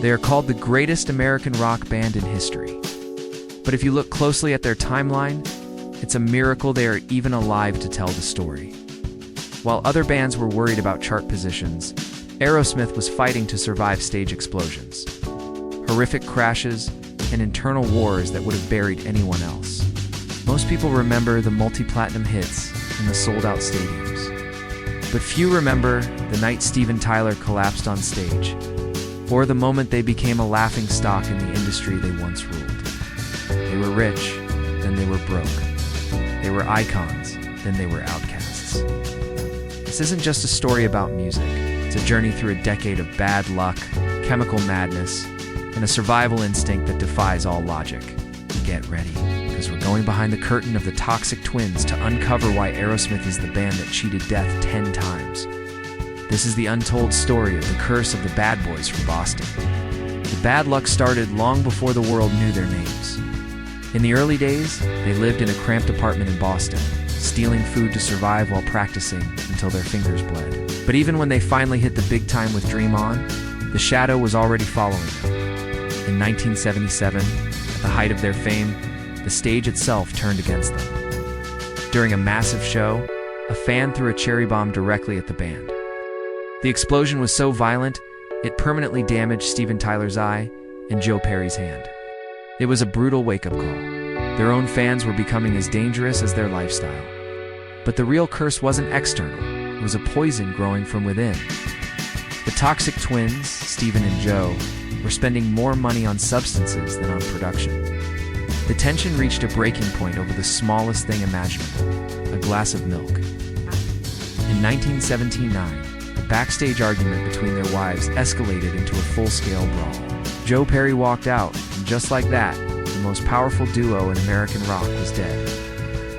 They are called the greatest American rock band in history. But if you look closely at their timeline, it's a miracle they are even alive to tell the story. While other bands were worried about chart positions, Aerosmith was fighting to survive stage explosions, horrific crashes, and internal wars that would have buried anyone else. Most people remember the multi-platinum hits and the sold-out stadiums. But few remember the night Steven Tyler collapsed on stage, or the moment they became a laughingstock in the industry they once ruled. They were rich, then they were broke. They were icons, then they were outcasts. This isn't just a story about music. It's a journey through a decade of bad luck, chemical madness, and a survival instinct that defies all logic. Get ready, because we're going behind the curtain of the Toxic Twins to uncover why Aerosmith is the band that cheated death 10 times. This is the untold story of the curse of the bad boys from Boston. The bad luck started long before the world knew their names. In the early days, they lived in a cramped apartment in Boston, stealing food to survive while practicing until their fingers bled. But even when they finally hit the big time with Dream On, the shadow was already following them. In 1977, at the height of their fame, the stage itself turned against them. During a massive show, a fan threw a cherry bomb directly at the band. The explosion was so violent, it permanently damaged Steven Tyler's eye and Joe Perry's hand. It was a brutal wake-up call. Their own fans were becoming as dangerous as their lifestyle. But the real curse wasn't external. It was a poison growing from within. The Toxic Twins, Steven and Joe, were spending more money on substances than on production. The tension reached a breaking point over the smallest thing imaginable, a glass of milk. In 1979, a backstage argument between their wives escalated into a full-scale brawl. Joe Perry walked out, and just like that, the most powerful duo in American rock was dead.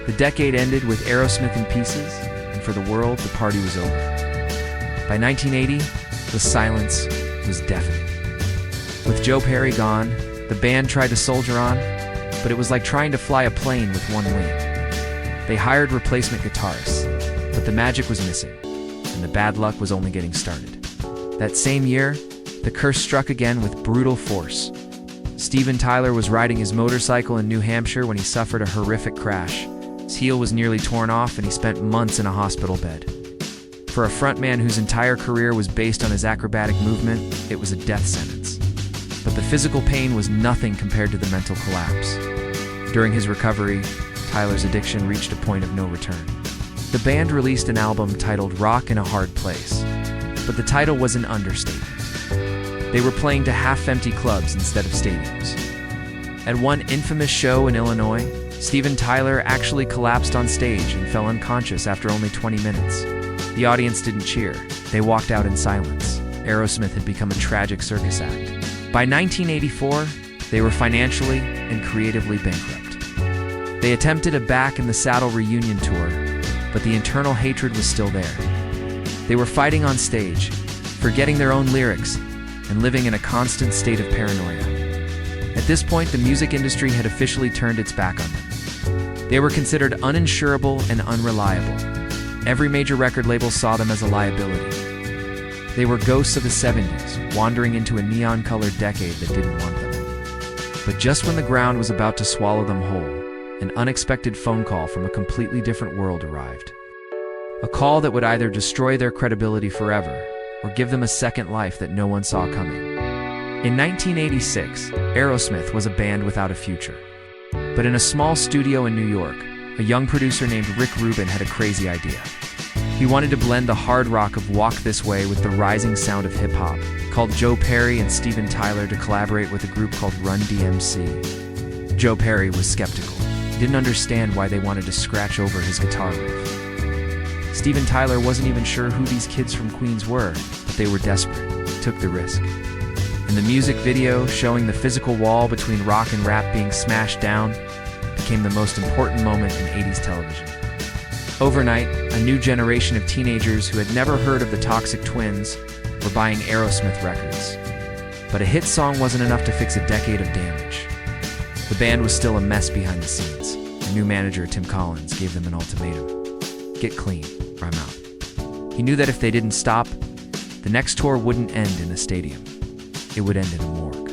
The decade ended with Aerosmith in pieces, and for the world, the party was over. By 1980, the silence was deafening. With Joe Perry gone, the band tried to soldier on, but it was like trying to fly a plane with one wing. They hired replacement guitarists, but the magic was missing, and the bad luck was only getting started. That same year, the curse struck again with brutal force. Steven Tyler was riding his motorcycle in New Hampshire when he suffered a horrific crash. His heel was nearly torn off and he spent months in a hospital bed. For a frontman whose entire career was based on his acrobatic movement, it was a death sentence. But the physical pain was nothing compared to the mental collapse. During his recovery, Tyler's addiction reached a point of no return. The band released an album titled Rock in a Hard Place, but the title was an understatement. They were playing to half-empty clubs instead of stadiums. At one infamous show in Illinois, Steven Tyler actually collapsed on stage and fell unconscious after only 20 minutes. The audience didn't cheer. They walked out in silence. Aerosmith had become a tragic circus act. By 1984, they were financially and creatively bankrupt. They attempted a Back in the Saddle reunion tour, but the internal hatred was still there. They were fighting on stage, forgetting their own lyrics, and living in a constant state of paranoia. At this point, the music industry had officially turned its back on them. They were considered uninsurable and unreliable. Every major record label saw them as a liability. They were ghosts of the 70s, wandering into a neon-colored decade that didn't want them. But just when the ground was about to swallow them whole, an unexpected phone call from a completely different world arrived. A call that would either destroy their credibility forever or give them a second life that no one saw coming. In 1986, Aerosmith was a band without a future. But in a small studio in New York, a young producer named Rick Rubin had a crazy idea. He wanted to blend the hard rock of Walk This Way with the rising sound of hip-hop, called Joe Perry and Steven Tyler to collaborate with a group called Run-D.M.C. Joe Perry was skeptical. He didn't understand why they wanted to scratch over his guitar riff. Steven Tyler wasn't even sure who these kids from Queens were, but they were desperate, took the risk. And the music video, showing the physical wall between rock and rap being smashed down, became the most important moment in 80s television. Overnight, a new generation of teenagers who had never heard of the Toxic Twins were buying Aerosmith records. But a hit song wasn't enough to fix a decade of damage. The band was still a mess behind the scenes. Their new manager, Tim Collins, gave them an ultimatum. Get clean, or I'm out. He knew that if they didn't stop, the next tour wouldn't end in a stadium. it would end in a morgue.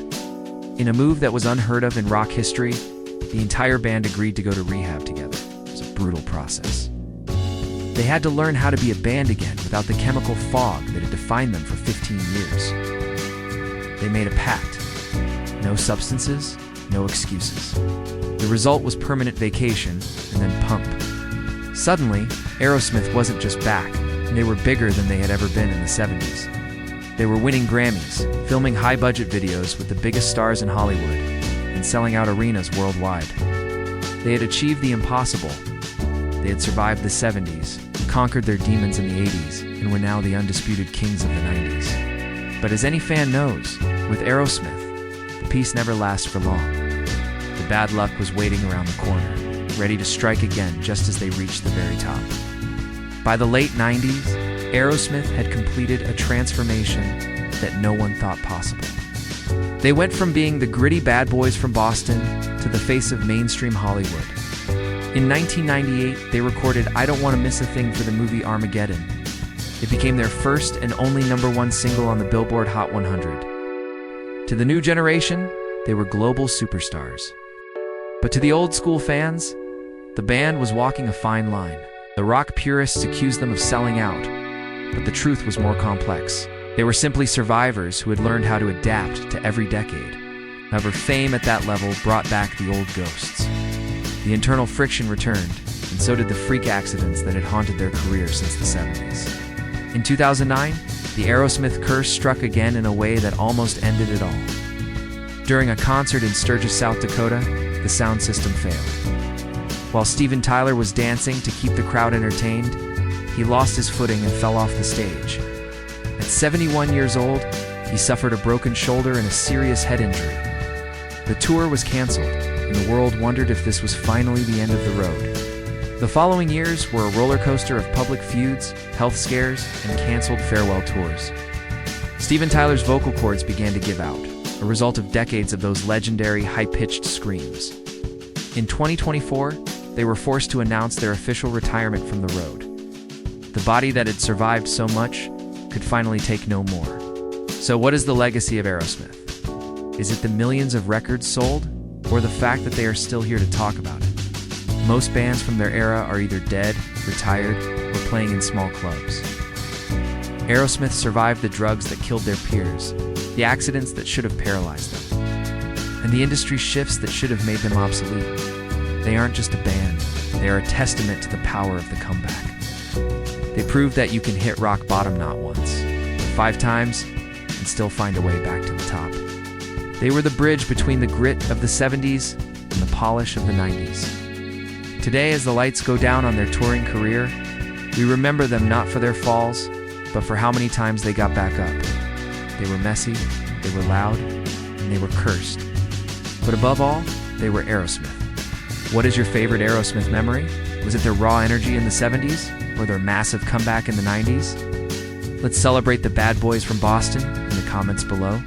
In a move that was unheard of in rock history, the entire band agreed to go to rehab together. It was a brutal process. They had to learn how to be a band again without the chemical fog that had defined them for 15 years. They made a pact. No substances, no excuses. The result was permanent vacation and then pump. Suddenly, Aerosmith wasn't just back. They were bigger than they had ever been in the 70s. They were winning Grammys, filming high-budget videos with the biggest stars in Hollywood, and selling out arenas worldwide. They had achieved the impossible. They had survived the 70s, conquered their demons in the 80s, and were now the undisputed kings of the 90s. But as any fan knows, with Aerosmith, the peace never lasts for long. The bad luck was waiting around the corner, ready to strike again just as they reached the very top. By the late 90s, Aerosmith had completed a transformation that no one thought possible. They went from being the gritty bad boys from Boston to the face of mainstream Hollywood. In 1998, they recorded I Don't Want to Miss a Thing for the movie Armageddon. It became their first and only #1 single on the Billboard Hot 100. To the new generation, they were global superstars. But to the old school fans, the band was walking a fine line. The rock purists accused them of selling out, but the truth was more complex. They were simply survivors who had learned how to adapt to every decade. However, fame at that level brought back the old ghosts. The internal friction returned, and so did the freak accidents that had haunted their career since the 70s. In 2009, the Aerosmith curse struck again in a way that almost ended it all. During a concert in Sturgis, South Dakota, the sound system failed. While Steven Tyler was dancing to keep the crowd entertained, he lost his footing and fell off the stage. At 71 years old, he suffered a broken shoulder and a serious head injury. The tour was canceled, and the world wondered if this was finally the end of the road. The following years were a roller coaster of public feuds, health scares, and canceled farewell tours. Steven Tyler's vocal cords began to give out, a result of decades of those legendary high-pitched screams. In 2024, they were forced to announce their official retirement from the road. The body that had survived so much could finally take no more. So what is the legacy of Aerosmith? Is it the millions of records sold, or the fact that they are still here to talk about it? Most bands from their era are either dead, retired, or playing in small clubs. Aerosmith survived the drugs that killed their peers, the accidents that should have paralyzed them, and the industry shifts that should have made them obsolete. They aren't just a band, they are a testament to the power of the comeback. They prove that you can hit rock bottom not once, but 5 times, and still find a way back to the top. They were the bridge between the grit of the 70s and the polish of the 90s. Today, as the lights go down on their touring career, we remember them not for their falls, but for how many times they got back up. They were messy, they were loud, and they were cursed. But above all, they were Aerosmith. What is your favorite Aerosmith memory? Was it their raw energy in the 70s, or their massive comeback in the 90s? Let's celebrate the bad boys from Boston in the comments below.